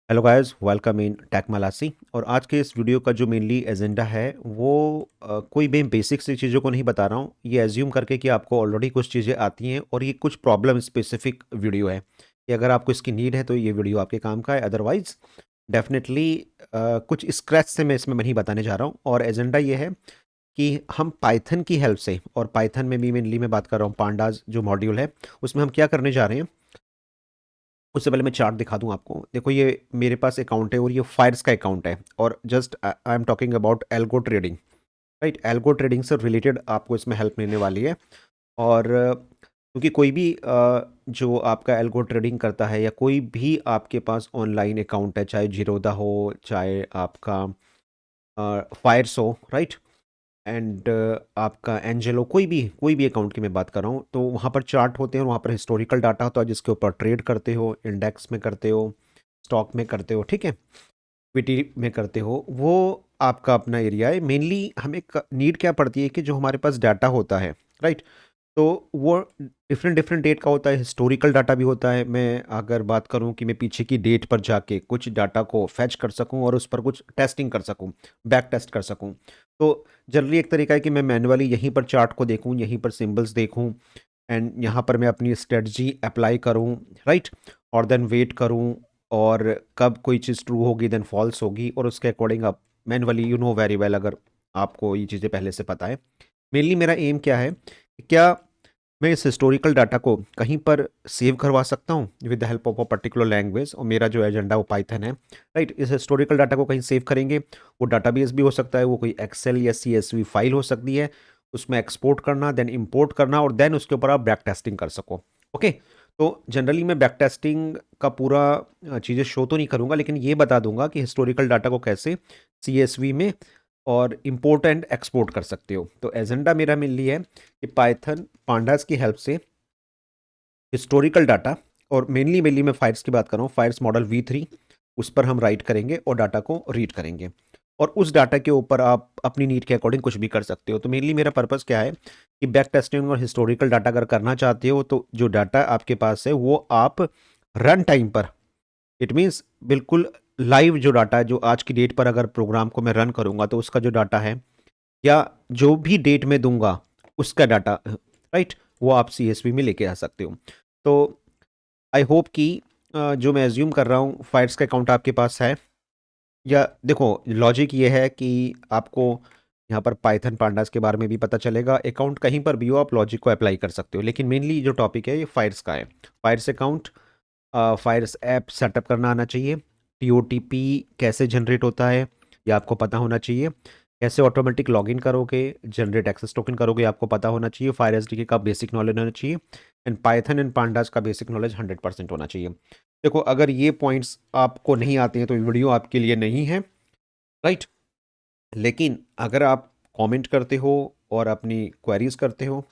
Hello guys, welcome in tech Malasi. और आज के इस वीडियो का जो मेनली एजेंडा है वो कोई भी बेसिक सी चीज़ों को नहीं बता रहा हूँ। ये एज्यूम करके कि आपको ऑलरेडी कुछ चीज़ें आती हैं और ये कुछ प्रॉब्लम स्पेसिफिक वीडियो है कि अगर आपको इसकी नीड है तो ये वीडियो आपके काम का है। अदरवाइज डेफिनेटली कुछ स्क्रैच से मैं इसमें नहीं बताने जा रहा हूँ। और एजेंडा ये है कि हम पाइथन की हेल्प से, और पाइथन में भी मेनली मैं बात कर रहा हूँ पांडाज जो मॉड्यूल है उसमें हम क्या करने जा रहे हैं। उससे पहले मैं चार्ट दिखा दूं आपको। देखो, ये मेरे पास अकाउंट है और ये फायर्स का अकाउंट है। और just I am talking about algo trading, right. Algo trading से रिलेटेड आपको इसमें हेल्प मिलने वाली है। और क्योंकि कोई भी जो आपका एल्गो ट्रेडिंग करता है या कोई भी आपके पास ऑनलाइन अकाउंट है, चाहे जीरोदा हो, चाहे आपका फायर्स हो, राइट, एंड आपका एंजेलो, कोई भी अकाउंट की मैं बात कर रहा हूँ, तो वहाँ पर चार्ट होते हैं और वहाँ पर हिस्टोरिकल डाटा होता है जिसके ऊपर ट्रेड करते हो, इंडेक्स में करते हो, स्टॉक में करते हो, ठीक है, इक्विटी में करते हो। वो आपका अपना एरिया है। मेनली हमें नीड क्या पड़ती है कि जो हमारे पास डाटा होता है, राइट, तो वो डिफरेंट डिफरेंट डेट का होता है। हिस्टोरिकल डाटा भी होता है। मैं अगर बात करूं कि मैं पीछे की डेट पर जाके कुछ डाटा को फैच कर सकूं और उस पर कुछ टेस्टिंग कर सकूं, बैक टेस्ट कर सकूं, तो जनरली एक तरीका है कि मैं मैन्युअली यहीं पर चार्ट को देखूं, यहीं पर सिंबल्स देखूं, एंड यहाँ पर मैं अपनी स्ट्रेटजी अप्लाई करूं, राइट, और देन वेट करूं, और कब कोई चीज़ ट्रू होगी देन फॉल्स होगी, और उसके अकॉर्डिंग आप manually, you know very well, अगर आपको ये चीज़ें पहले से पता है। मेनली मेरा एम क्या है, क्या मैं इस हिस्टोरिकल डाटा को कहीं पर सेव करवा सकता हूँ with the help of a particular language. और मेरा जो एजेंडा वो पाइथन है, राइट। इस हिस्टोरिकल डाटा को कहीं सेव करेंगे, वो डाटाबेस भी हो सकता है, वो कोई एक्सेल या सीएसवी फाइल हो सकती है, उसमें एक्सपोर्ट करना, देन इंपोर्ट करना, और देन उसके ऊपर आप बैक टेस्टिंग कर सको। ओके, तो जनरली मैं बैक टेस्टिंग का पूरा चीज़ें शो तो नहीं करूँगा, लेकिन ये बता दूंगा कि हिस्टोरिकल डाटा को कैसे सीएसवी में और इंपोर्ट एंड एक्सपोर्ट कर सकते हो। तो एजेंडा मेरा मेनली है कि पाइथन पांडास की हेल्प से हिस्टोरिकल डाटा, और मेनली मेनली मैं फायर्स की बात कर रहा हूँ, फायर्स मॉडल V3, उस पर हम राइट करेंगे और डाटा को रीड करेंगे। और उस डाटा के ऊपर आप अपनी नीड के अकॉर्डिंग कुछ भी कर सकते हो। तो मेनली मेरा पर्पस क्या है कि बैक टेस्टिंग और हिस्टोरिकल डाटा अगर करना चाहते हो तो जो डाटा आपके पास है वो आप रन टाइम पर, इट मीन्स बिल्कुल लाइव जो डाटा है, जो आज की डेट पर अगर प्रोग्राम को मैं रन करूंगा तो उसका जो डाटा है, या जो भी डेट में दूंगा उसका डाटा, राइट, वो आप सीएसवी में लेके आ सकते हो। तो आई होप कि जो मैं एज्यूम कर रहा हूँ फाइल्स का अकाउंट आपके पास है। या देखो, लॉजिक ये है कि आपको यहाँ पर पाइथन पांडास के बारे में भी पता चलेगा। अकाउंट कहीं पर भी हो आप लॉजिक को अप्लाई कर सकते हो, लेकिन मेनली जो टॉपिक है ये फायर्स का है। Fyers account, Fyers app setup करना आना चाहिए। टीओटीपी कैसे जनरेट होता है ये आपको पता होना चाहिए। कैसे ऑटोमेटिक लॉगिन करोगे, जनरेट एक्सेस टोकन करोगे, आपको पता होना चाहिए। फायर एसडीके का बेसिक नॉलेज होना चाहिए, एंड पाइथन एंड पांडास का बेसिक नॉलेज 100% होना चाहिए। देखो, अगर ये पॉइंट्स आपको नहीं आते हैं तो वीडियो आपके लिए नहीं है, राइट। लेकिन अगर आप कमेंट करते हो और अपनी क्वेरीज करते हो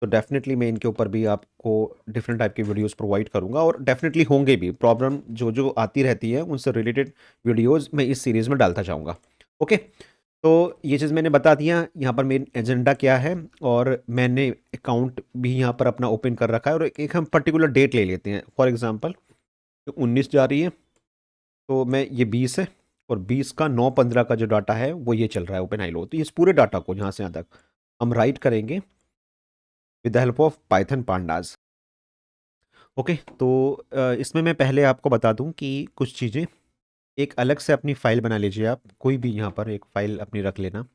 तो डेफिनेटली मैं इनके ऊपर भी आपको डिफरेंट टाइप के वीडियोस प्रोवाइड करूंगा, और डेफिनेटली होंगे भी। प्रॉब्लम जो जो आती रहती है उनसे रिलेटेड वीडियोस मैं इस सीरीज़ में डालता जाऊंगा। ओके, तो ये चीज़ मैंने बता दिया यहाँ पर मेन एजेंडा क्या है। और मैंने अकाउंट भी यहाँ पर अपना ओपन कर रखा है, और एक हम पर्टिकुलर डेट ले लेते हैं। फॉर एग्जांपल, 19 जा रही है, तो मैं ये 20 है, और 20 का 9/15 का जो डाटा है वो ये चल रहा है ओपन हाइलो। तो इस पूरे डाटा को यहाँ से यहाँ तक हम राइट करेंगे with the help of Python pandas. Okay, तो इसमें मैं पहले आपको बता दूं कि कुछ चीज़ें, एक अलग से अपनी फ़ाइल बना लीजिए। आप कोई भी यहाँ पर एक फ़ाइल अपनी रख लेना।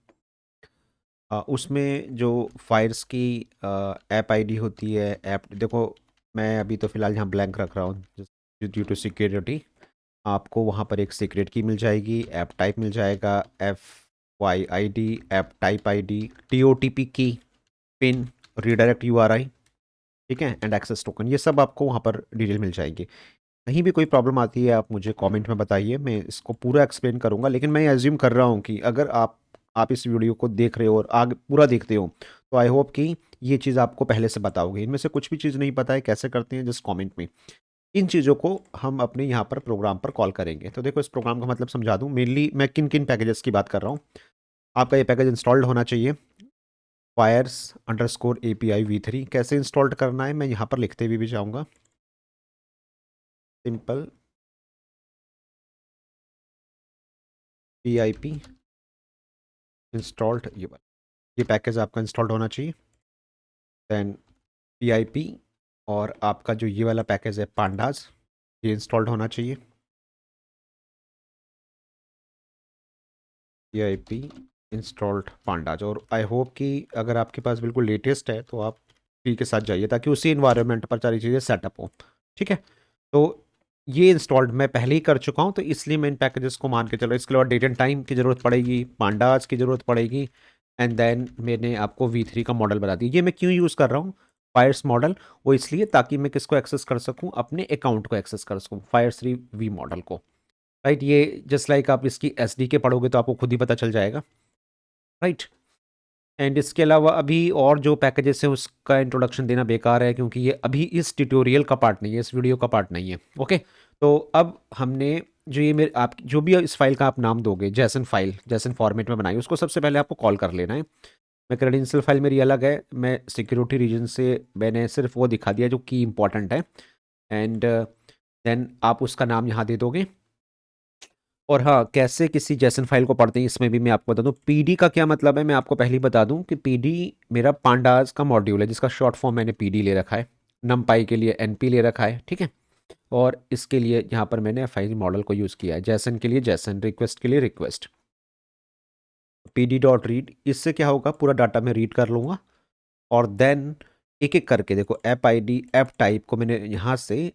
उसमें जो फायर्स की ऐप आईडी होती है, ऐप, देखो मैं अभी तो फ़िलहाल यहाँ ब्लैंक रख रहा हूँ ड्यू टू सिक्योरिटी। आपको वहाँ पर एक सीक्रेट की मिल जाएगी, ऐप टाइप मिल जाएगा, FYID, app type ID, TOTP की, पिन, रीडायरेक्ट URI, ठीक है, एंड एक्सेस टोकन। ये सब आपको वहाँ पर डिटेल मिल जाएगी। कहीं भी कोई प्रॉब्लम आती है आप मुझे कमेंट में बताइए, मैं इसको पूरा एक्सप्लेन करूँगा। लेकिन मैं एज्यूम कर रहा हूँ कि अगर आप इस वीडियो को देख रहे हो और आगे पूरा देखते हो तो आई होप कि ये चीज़ आपको पहले से पता होगी। इनमें से कुछ भी चीज़ नहीं पता है कैसे करते हैं, जस्ट कमेंट में। इन चीज़ों को हम अपने यहाँ पर प्रोग्राम पर कॉल करेंगे। तो देखो, इस प्रोग्राम का मतलब समझा दूँ। मेनली मैं किन किन पैकेजेस की बात कर रहा हूँ। आपका ये पैकेज इंस्टॉल्ड होना चाहिए, फायर्स अंडरस्कोर API V3। कैसे इंस्टॉल्ड करना है मैं यहाँ पर लिखते हुए भी जाऊँगा। सिंपल PIP इंस्टॉल्ड, ये पैकेज आपका इंस्टॉल्ड होना चाहिए। देन PIP और आपका जो ये वाला पैकेज है पांडास, ये इंस्टॉल्ड होना चाहिए। PIP installed pandas. और आई होप कि अगर आपके पास बिल्कुल लेटेस्ट है तो आप पी के साथ जाइए ताकि उसी इन्वायरमेंट पर सारी चीज़ें सेटअप हो। ठीक है, तो ये इंस्टॉल्ड मैं पहले ही कर चुका हूँ, तो इसलिए मैं इन पैकेजेस को मान के चल रहा हूँ। इसके अलावा डेट एंड टाइम की ज़रूरत पड़ेगी, पांडाज की ज़रूरत पड़ेगी, एंड देन मैंने आपको V3 का मॉडल बता दिया। ये मैं क्यों यूज़ कर रहा हूँ फायर्स मॉडल, वो इसलिए ताकि मैं किसको एक्सेस कर सकूँ, अपने अकाउंट को एक्सेस कर सकूँ, Fire3 V मॉडल को। राइट, ये जस्ट लाइक आप इसकी SDK पढ़ोगे तो आपको खुद ही पता चल जाएगा। राइट, एंड इसके अलावा अभी और जो पैकेजेस हैं उसका इंट्रोडक्शन देना बेकार है क्योंकि ये अभी इस ट्यूटोरियल का पार्ट नहीं है, इस वीडियो का पार्ट नहीं है। ओके, तो अब हमने जो ये मेरे आप जो भी इस फाइल का आप नाम दोगे, जैसन फाइल, जैसन फॉर्मेट में बनाई, उसको सबसे पहले आपको कॉल कर लेना है। मैं क्रेडेंशियल फाइल मेरी अलग है, मैं सिक्योरिटी रीजन से मैंने सिर्फ वो दिखा दिया जो की इंपॉर्टेंट है, एंड देन आप उसका नाम यहाँ दे दोगे। और हाँ, कैसे किसी जेसन फाइल को पढ़ते हैं इसमें भी मैं आपको बता दूं। पीडी का क्या मतलब है, मैं आपको पहले ही बता दूं कि पीडी मेरा पांडास का मॉड्यूल है जिसका शॉर्ट फॉर्म मैंने पीडी ले रखा है, नमपाई के लिए एनपी ले रखा है। ठीक है, और इसके लिए यहाँ पर मैंने फाइल मॉडल को यूज़ किया है, जैसन के लिए जैसन, रिक्वेस्ट के लिए रिक्वेस्ट। PD.read, इससे क्या होगा, पूरा डाटा मैं रीड कर लूँगा, और देन एक एक करके देखो, ऐप ID, ऐप टाइप को मैंने यहाँ से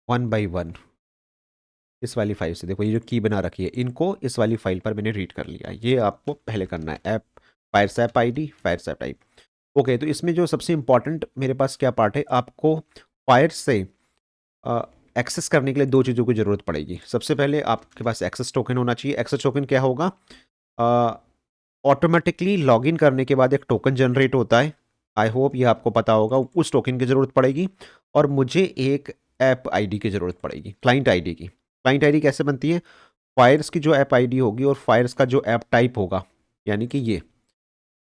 1 बाई 1 इस वाली फाइल से, देखो ये जो की बना रखी है, इनको इस वाली फाइल पर मैंने रीड कर लिया। ये आपको पहले करना है, app Fyers app ID, Fyers app type. Okay, तो इसमें जो सबसे इंपॉर्टेंट मेरे पास क्या पार्ट है, आपको फायर से एक्सेस करने के लिए दो चीज़ों की ज़रूरत पड़ेगी। सबसे पहले आपके पास एक्सेस टोकन होना चाहिए। एक्सेस टोकन क्या होगा, ऑटोमेटिकली लॉगिन करने के बाद एक टोकन जनरेट होता है, आई होप ये आपको पता होगा। उस टोकन की ज़रूरत पड़ेगी, और मुझे एक ऐप ID की ज़रूरत पड़ेगी, क्लाइंट ID की। क्लाइंट ID कैसे बनती है, फायर्स की जो ऐप ID होगी और फायर्स का जो ऐप टाइप होगा, यानी कि ये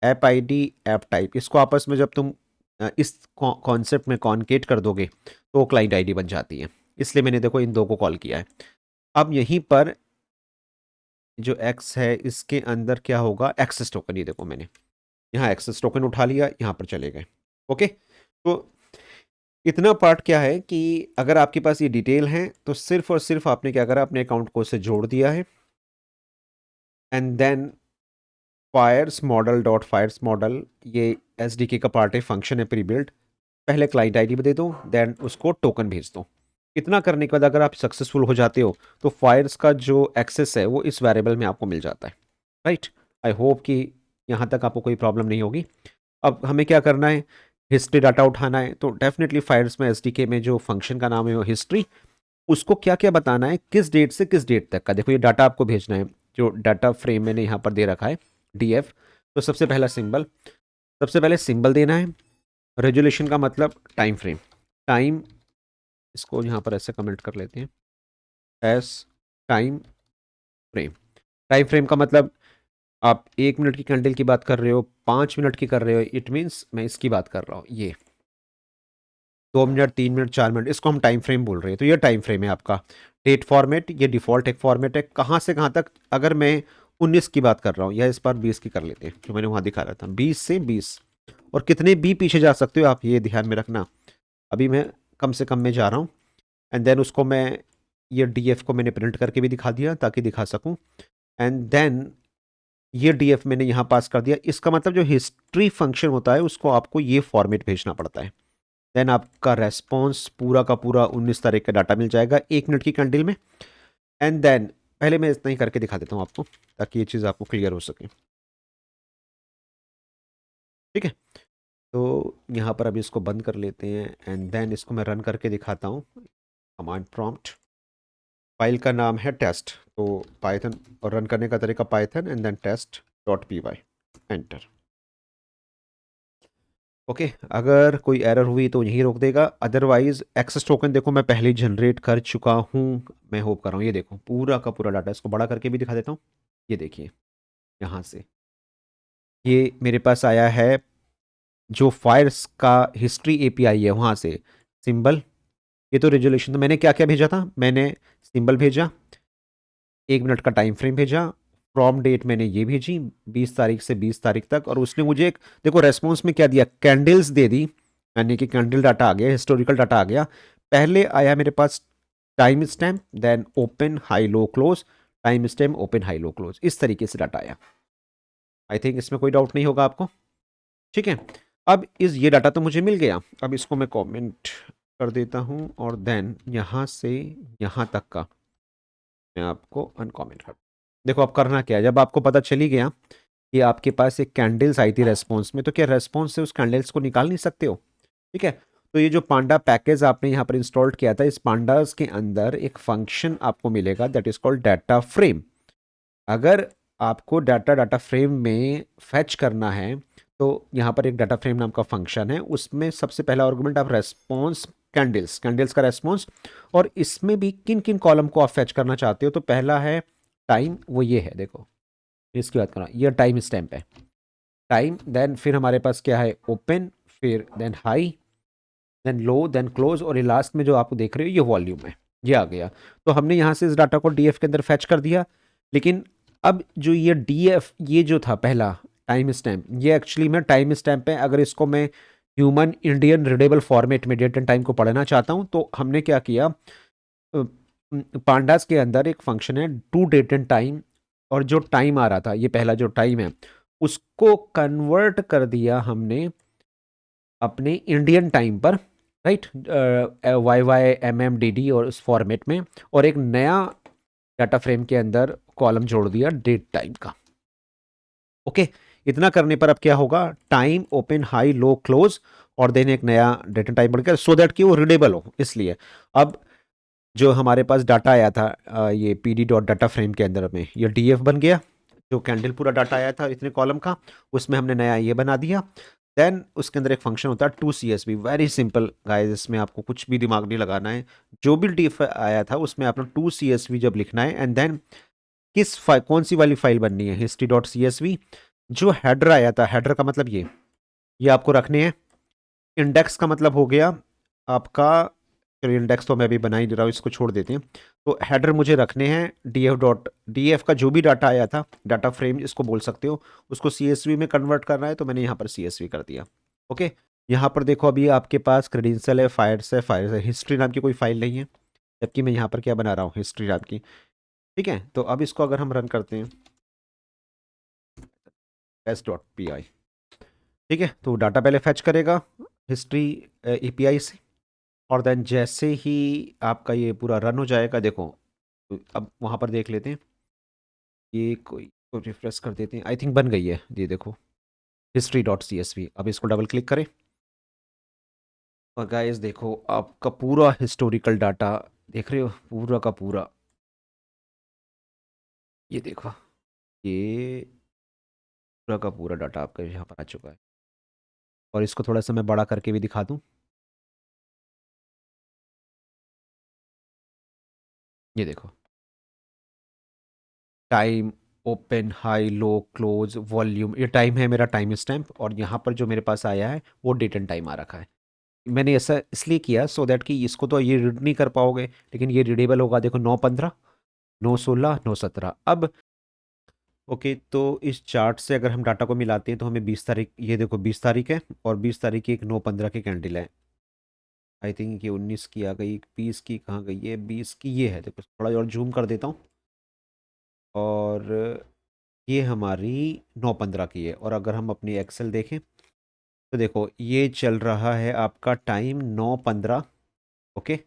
ऐप ID, ऐप टाइप, इसको आपस में जब तुम इस कॉन्सेप्ट में कॉन्केट कर दोगे तो क्लाइंट ID बन जाती है। इसलिए मैंने देखो इन दो को कॉल किया है। अब यहीं पर जो X है इसके अंदर क्या होगा, एक्सेस टोकन, ये देखो मैंने यहाँ एक्सेस टोकन उठा लिया, यहाँ पर चले गए। ओके, तो इतना पार्ट क्या है कि अगर आपके पास ये डिटेल है तो सिर्फ और सिर्फ आपने क्या करा, अपने अकाउंट को उससे जोड़ दिया है, and then Fyers model dot Fyers model, ये SDK का पार्ट है, फंक्शन है प्री बिल्ड। पहले क्लाइंट ID दे दो, देन उसको टोकन भेज दो। इतना करने के बाद अगर आप सक्सेसफुल हो जाते हो तो फायर्स का जो एक्सेस है वो इस वेरिएबल में आपको मिल जाता है। राइट, आई होप कि यहाँ तक आपको कोई प्रॉब्लम नहीं होगी। अब हमें क्या करना है, हिस्ट्री डाटा उठाना है, तो डेफिनेटली फाइल्स में SDK में जो फंक्शन का नाम है वो हिस्ट्री, उसको क्या क्या बताना है, किस डेट से किस डेट तक का, देखो ये डाटा आपको भेजना है। जो डाटा फ्रेम मैंने यहाँ पर दे रखा है DF, तो सबसे पहला सिंबल, सबसे पहले सिंबल देना है। रेजोल्यूशन का मतलब टाइम फ्रेम, टाइम, इसको यहाँ पर ऐसे कमेंट कर लेते हैं, S time frame. Time frame का मतलब आप 1 मिनट की कैंडल की बात कर रहे हो, 5 मिनट की कर रहे हो, इट मीन्स मैं इसकी बात कर रहा हूँ, ये 2 मिनट, 3 मिनट, 4 मिनट, इसको हम टाइम फ्रेम बोल रहे हैं। तो ये टाइम फ्रेम है आपका। डेट फॉर्मेट, ये डिफ़ॉल्ट एक फॉर्मेट है, कहाँ से कहाँ तक। अगर मैं 19 की बात कर रहा हूँ, या इस बार 20 की कर लेते हैं जो मैंने वहाँ दिखा रहा था, 20 से 20, और कितने भी पीछे जा सकते हो आप, ये ध्यान में रखना। अभी मैं कम से कम में जा रहा हूँ, एंड देन उसको मैं, ये DF को मैंने प्रिंट करके भी दिखा दिया ताकि दिखा सकूँ, एंड देन ये DF मैंने यहाँ पास कर दिया। इसका मतलब जो हिस्ट्री फंक्शन होता है उसको आपको ये फॉर्मेट भेजना पड़ता है। देन आपका रेस्पॉन्स पूरा का पूरा 19 तारीख का डाटा मिल जाएगा 1 मिनट की कैंडल में। एंड देन पहले मैं इतना ही करके दिखा देता हूँ आपको ताकि ये चीज़ आपको क्लियर हो सके। ठीक है, तो यहाँ पर अभी इसको बंद कर लेते हैं, एंड देन इसको मैं रन करके दिखाता हूँ। कमांड प्रॉम्प्ट, फाइल का नाम है टेस्ट, तो पाइथन, और रन करने का तरीका Python and then test.py, enter. Okay, अगर कोई एरर हुई तो यहीं रोक देगा, अदरवाइज एक्सेस टोकन देखो मैं पहले जनरेट कर चुका हूँ, मैं होप कर रहा हूँ। ये देखो पूरा का पूरा डाटा, इसको बड़ा करके भी दिखा देता हूँ। ये देखिए यहाँ से ये मेरे पास आया है, जो फायर्स का हिस्ट्री API है वहाँ से सिंबल। ये तो रेजोल्यूशन, तो मैंने क्या क्या भेजा था, मैंने सिंबल भेजा, 1 मिनट का टाइम फ्रेम भेजा, फ्रॉम डेट मैंने ये भेजी 20 तारीख से 20 तारीख तक, और उसने मुझे एक देखो रेस्पॉन्स में क्या दिया, कैंडल्स दे दी, यानी कि कैंडल डाटा आ गया, हिस्टोरिकल डाटा आ गया। पहले आया मेरे पास time stamp, then open high low close, time stamp open high low close, इस तरीके से डाटा आया। आई थिंक इसमें कोई डाउट नहीं होगा आपको। ठीक है, अब इस ये डाटा तो मुझे मिल गया, अब इसको मैं कमेंट कर देता हूँ, और देन यहाँ से यहाँ तक का मैं आपको अनकमेंट कर, देखो अब करना क्या है, जब आपको पता चली गया कि आपके पास एक कैंडल्स आई थी रेस्पॉन्स में, तो क्या रेस्पॉन्स से उस कैंडल्स को निकाल नहीं सकते हो? ठीक है, तो ये जो पांडा पैकेज आपने यहाँ पर इंस्टॉल किया था, इस पांडास के अंदर एक फंक्शन आपको मिलेगा that is called data frame. अगर आपको डाटा डाटा फ्रेम में फैच करना है, तो यहाँ पर एक डाटा फ्रेम नाम का फंक्शन है, उसमें सबसे पहला आर्गुमेंट आप रेस्पॉन्स कैंडल्स, कैंडल्स का रेस्पॉन्स, और इसमें भी किन किन कॉलम को आप फैच करना चाहते हो, तो पहला है टाइम, वो ये है देखो, इसकी बात करो, ये टाइम स्टैम्प है, टाइम, देन फिर हमारे पास क्या है ओपन, फिर then high, then low, then close, और ये लास्ट में जो आप देख रहे हो ये वॉल्यूम है, ये आ गया। तो हमने यहाँ से इस डाटा को डीएफ के अंदर फैच कर दिया, लेकिन अब जो ये डीएफ ये जो था पहला टाइम स्टैम्प, ये एक्चुअली में टाइम स्टैम्प है, अगर इसको मैं ह्यूमन इंडियन रीडेबल फॉर्मेट में डेट एंड टाइम को पढ़ना चाहता हूँ, तो हमने क्या किया, पांडास के अंदर एक फंक्शन है टू डेट एंड टाइम, और जो टाइम आ रहा था, ये पहला जो टाइम है, उसको कन्वर्ट कर दिया हमने अपने इंडियन टाइम पर, right, Y Y M M D D और उस फॉर्मेट में, और एक नया डाटा फ्रेम के अंदर कॉलम जोड़ दिया डेट टाइम का। ओके, इतना करने पर अब क्या होगा, time open high low close, और देन एक नया डेट एंड टाइम बढ़कर, सो दैट कि वो रीडेबल हो, इसलिए अब जो हमारे पास डाटा आया था ये P D dot data frame के अंदर में, ये डी एफ बन गया, जो कैंडल पूरा डाटा आया था इतने कॉलम का, उसमें हमने नया ये बना दिया। देन उसके अंदर एक फंक्शन होता है to C S V, very simple guys, इसमें आपको कुछ भी दिमाग नहीं लगाना है, जो भी डी एफ आया था उसमें आपने टू सी एस वी जब लिखना है, एंड देन किस फाइल, कौन सी वाली फाइल बननी है, history dot C S V, जो हेडर आया था, हेडर का मतलब ये आपको रखने हैं, इंडेक्स का मतलब हो गया आपका, चलिए इंडेक्स तो मैं अभी बना ही दे रहा हूँ, इसको छोड़ देते हैं, तो हेडर मुझे रखने हैं डी एफ का जो भी डाटा आया था, डाटा फ्रेम इसको बोल सकते हो, उसको सी एस वी में कन्वर्ट करना है, तो मैंने यहाँ पर सी एस वी कर दिया। ओके, यहाँ पर देखो अभी आपके पास क्रेडेंशियल है, फायर्स है, हिस्ट्री नाम की कोई फाइल नहीं है, जबकि मैं यहाँ पर क्या बना रहा हूँ, हिस्ट्री नाम की। ठीक है, तो अब इसको अगर हम रन करते हैं s.py, ठीक है, तो डाटा पहले फैच करेगा हिस्ट्री एपीआई से, और देन जैसे ही आपका ये पूरा रन हो जाएगा, देखो तो अब वहाँ पर देख लेते हैं, ये कोई तो रिफ्रेश कर देते हैं, आई थिंक बन गई है, ये देखो history dot C S V, अब इसको डबल क्लिक करें, और गाइस देखो आपका पूरा हिस्टोरिकल डाटा देख रहे हो, पूरा का पूरा, ये देखो, ये पूरा का पूरा डाटा आपका यहाँ पर आ चुका है, और इसको थोड़ा सा मैं बड़ा करके भी दिखा दूँ, ये देखो time open high low close volume, ये टाइम है मेरा टाइम स्टैम्प, और यहाँ पर जो मेरे पास आया है वो डेट एंड टाइम आ रखा है। मैंने ऐसा इसलिए किया सो दैट कि इसको तो ये रीड नहीं कर पाओगे, लेकिन ये रीडेबल होगा, देखो 9/15 9/16 9/17। अब ओके, तो इस चार्ट से अगर हम डाटा को मिलाते हैं, तो हमें 20 तारीख, ये देखो 20 तारीख है, और 20 तारीख की एक 9/15 की कैंडल है, आई थिंक ये 19 की आ गई, 20 की कहाँ गई है, 20 की ये है, देखो थोड़ा और जूम कर देता हूँ, और ये हमारी 9/15 की है, और अगर हम अपनी एक्सेल देखें, तो देखो ये चल रहा है आपका टाइम 9/15। ओके,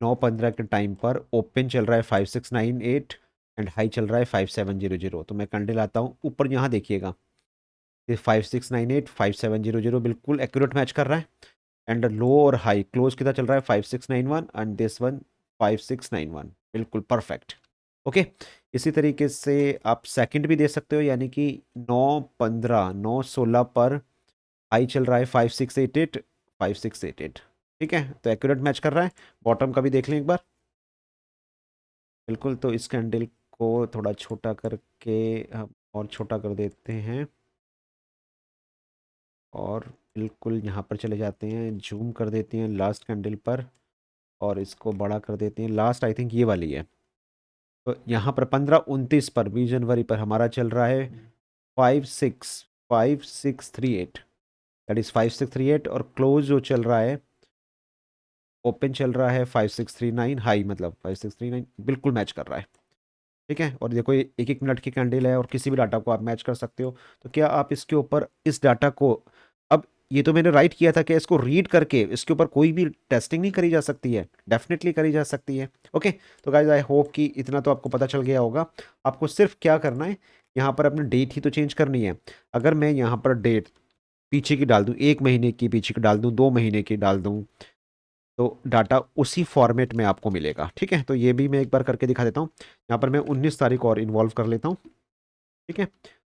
9/15 के टाइम पर ओपन चल रहा है 5698, एंड हाई चल रहा है 5700। तो मैं कैंडल आता हूँ ऊपर, यहाँ देखिएगा, ये 5698 5700 बिल्कुल एक्यूरेट मैच कर रहा है, एंड लो और हाई क्लोज कितना चल रहा है 5691, एंड दिस वन 5691, बिल्कुल परफेक्ट। ओके, इसी तरीके से आप सेकंड भी दे सकते हो, यानी कि 9/15 9/16 पर हाई चल रहा है 5688 5688, ठीक है, तो एक्यूरेट मैच कर रहा है। बॉटम का भी देख लें एक बार, बिल्कुल, तो इस कैंडल को थोड़ा छोटा करके हम और छोटा कर देते हैं, और बिल्कुल यहाँ पर चले जाते हैं, जूम कर देते हैं लास्ट कैंडल पर, और इसको बड़ा कर देते हैं, लास्ट आई थिंक ये वाली है, तो यहाँ पर 15-29 पर 20 जनवरी पर हमारा चल रहा है 5638, दैट इज 5638, और क्लोज जो चल रहा है, ओपन चल रहा है 5639, हाई मतलब 5639, बिल्कुल मैच कर रहा है। ठीक है, और देखो ये 1-1 मिनट की कैंडल है और किसी भी डाटा को आप मैच कर सकते हो। तो क्या आप इसके ऊपर इस डाटा को, अब ये तो मैंने राइट किया था कि इसको रीड करके इसके ऊपर कोई भी टेस्टिंग नहीं करी जा सकती है? डेफिनेटली करी जा सकती है। ओके, तो गाइज आई होप कि इतना तो आपको पता चल गया होगा। आपको सिर्फ क्या करना है, यहाँ पर अपनी डेट ही तो चेंज करनी है। अगर मैं यहाँ पर डेट पीछे की डाल दूँ, 1 महीने की पीछे की डाल दूँ, 2 महीने की डाल दूँ, तो डाटा उसी फॉर्मेट में आपको मिलेगा। ठीक है, तो ये भी मैं एक बार करके दिखा देता हूँ। यहाँ पर मैं 19 तारीख और इन्वॉल्व कर लेता हूँ। ठीक है,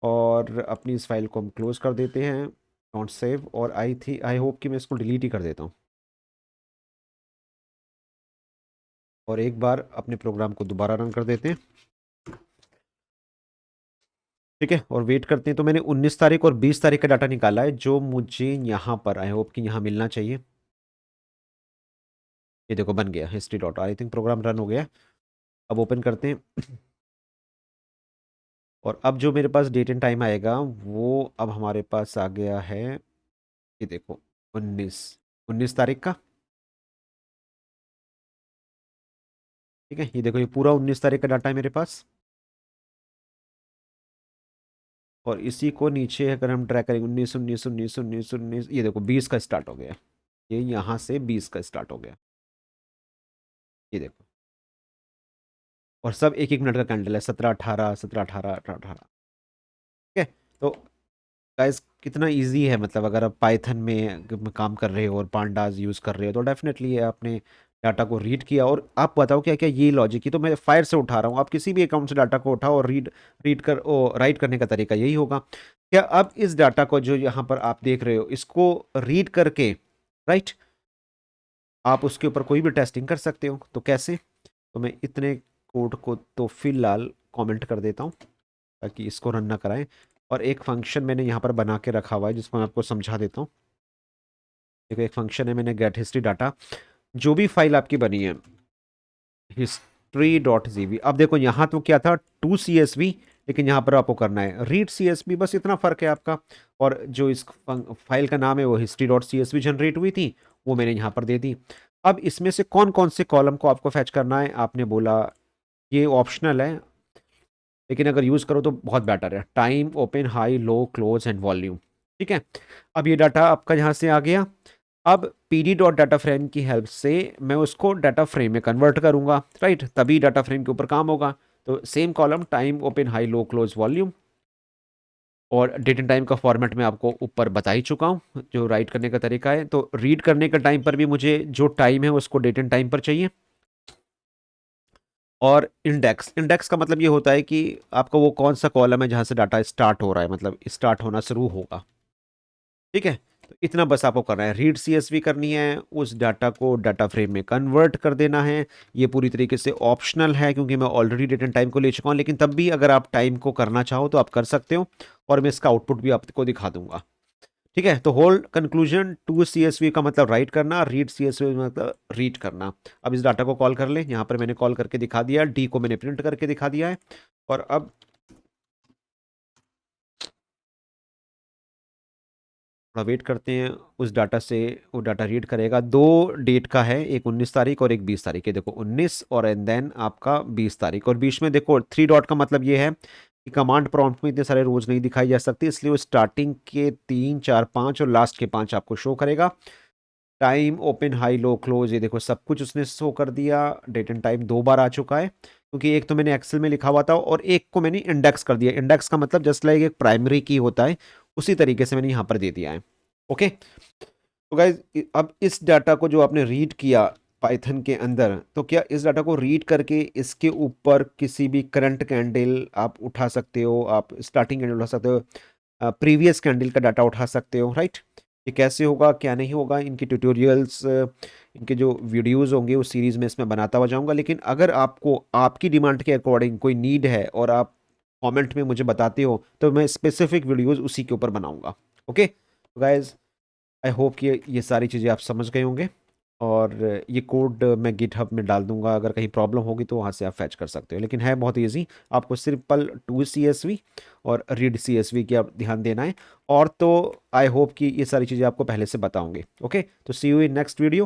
और अपनी इस फाइल को हम क्लोज कर देते हैं, डोंट सेव, और आई होप कि मैं इसको डिलीट ही कर देता हूँ। और एक बार अपने प्रोग्राम को दोबारा रन कर देते हैं। ठीक है, और वेट करते हैं। तो मैंने 19 तारीख और 20 तारीख का डाटा निकाला है जो मुझे यहाँ पर आई होप कि यहाँ मिलना चाहिए। ये देखो बन गया history dot, I think program run हो गया। अब ओपन करते हैं और अब जो मेरे पास डेट एंड टाइम आएगा वो अब हमारे पास आ गया है। ये देखो 19 तारीख का। ठीक है, ये देखो ये पूरा 19 तारीख का डाटा है मेरे पास। और इसी को नीचे अगर हम ट्रैक करेंगे, 19 19 19 19 19, ये देखो 20 का स्टार्ट हो गया। ये यहाँ से 20 का स्टार्ट हो गया। ये देखो, और सब 1-1 मिनट का कैंडल है, 17 18 17 18 18 18। ठीक है, तो गाइस कितना इजी है, मतलब अगर आप पाइथन में काम कर रहे हो और पांडास यूज़ कर रहे हो तो डेफिनेटली ये आपने डाटा को रीड किया। और आप बताओ क्या क्या ये लॉजिक, ही तो मैं फायर से उठा रहा हूँ, आप किसी भी अकाउंट से डाटा को उठाओ और रीड रीड कर ओ राइट करने का तरीका यही होगा। क्या अब इस डाटा को जो यहाँ पर आप देख रहे हो इसको रीड करके, राइट, आप उसके ऊपर कोई भी टेस्टिंग कर सकते हो। तो कैसे? तो मैं इतने कोड को तो फिलहाल कमेंट कर देता हूँ ताकि इसको रन ना कराएं। और एक फंक्शन मैंने यहाँ पर बना के रखा हुआ है जिसको मैं आपको समझा देता हूँ। देखो एक फंक्शन है, मैंने गेट हिस्ट्री डाटा, जो भी फाइल आपकी बनी है हिस्ट्री डॉट जी, अब देखो यहाँ तो क्या था 2 CSV, लेकिन यहाँ पर आपको करना है रीड CSV, बस इतना फर्क है आपका। और जो इस फाइल का नाम है वो हिस्ट्री डॉट CSV जनरेट हुई थी, वो मैंने यहाँ पर दे दी। अब इसमें से कौन कौन से कॉलम को आपको फैच करना है, आपने बोला ये ऑप्शनल है, लेकिन अगर यूज़ करो तो बहुत बेटर है, time, open, high, low, close and volume. ठीक है, अब ये डाटा आपका यहाँ से आ गया। अब pd डॉट डाटा फ्रेम की हेल्प से मैं उसको डाटा फ्रेम में कन्वर्ट करूंगा, राइट, तभी डाटा फ्रेम के ऊपर काम होगा। तो same column, time, open, high, low, close, volume, और डेट एंड टाइम का फॉर्मेट मैं आपको ऊपर बता ही चुका हूँ जो राइट करने का तरीका है। तो रीड करने का टाइम पर भी मुझे जो टाइम है उसको डेट एंड टाइम पर चाहिए। और इंडेक्स, इंडेक्स का मतलब ये होता है कि आपका वो कौन सा कॉलम है जहाँ से डाटा स्टार्ट हो रहा है, मतलब स्टार्ट होना शुरू होगा। ठीक है, तो इतना बस आपको करना है, रीड CSV करनी है, उस डाटा को डाटा फ्रेम में कन्वर्ट कर देना है। ये पूरी तरीके से ऑप्शनल है क्योंकि मैं ऑलरेडी डेट एंड टाइम को ले चुका हूँ, लेकिन तब भी अगर आप टाइम को करना चाहो तो आप कर सकते हो, और मैं इसका आउटपुट भी आपको दिखा दूंगा। ठीक है, तो होल कंक्लूजन, 2 CSV का मतलब राइट करना, रीड CSV मतलब रीड करना। अब इस डाटा को कॉल कर ले, यहाँ पर मैंने कॉल करके दिखा दिया, डी को मैंने प्रिंट करके दिखा दिया है। और अब थोड़ा वेट करते हैं, उस डाटा से वो डाटा रीड करेगा। दो डेट का है, एक 19 तारीख और एक 20 तारीख है। देखो 19 और एंड देन आपका 20 तारीख, और बीच में देखो 3 डॉट का मतलब ये है कि कमांड प्रॉम्प्ट में इतने सारे रोज नहीं दिखाई जा सकती, इसलिए वो स्टार्टिंग के 3 4 5 और लास्ट के 5 आपको शो करेगा। Time, open, high, low, close, ये देखो सब कुछ उसने शो कर दिया। डेट एंड टाइम 2 बार आ चुका है क्योंकि एक तो मैंने एक्सेल में लिखा हुआ था और एक को मैंने इंडेक्स कर दिया। इंडेक्स का मतलब जस्ट लाइक एक प्राइमरी की होता है, उसी तरीके से मैंने यहाँ पर दे दिया है। ओके, तो गाइज अब इस डाटा को जो आपने रीड किया पाइथन के अंदर, तो क्या इस डाटा को रीड करके इसके ऊपर किसी भी करंट कैंडल आप उठा सकते हो, आप स्टार्टिंग कैंडल उठा सकते हो, प्रीवियस कैंडल का डाटा उठा सकते हो, राइट। ये कैसे होगा क्या नहीं होगा, इनकी ट्यूटोरियल्स, इनके जो वीडियोस होंगे उस सीरीज़ में इसमें बनाता हुआ जाऊंगा। लेकिन अगर आपको आपकी डिमांड के अकॉर्डिंग कोई नीड है और आप कमेंट में मुझे बताते हो तो मैं स्पेसिफिक वीडियोस उसी के ऊपर बनाऊंगा। ओके, तो गाइज आई होप कि ये सारी चीज़ें आप समझ गए होंगे। और ये कोड मैं गिटहब में डाल दूंगा, अगर कहीं प्रॉब्लम होगी तो वहाँ से आप फैच कर सकते हो। लेकिन है बहुत ईजी, आपको सिंपल टू CSV और रीड CSV की आप ध्यान देना है। और तो आई होप कि ये सारी चीज़ें आपको पहले से बताऊंगे। ओके, तो सी यू इन नेक्स्ट वीडियो।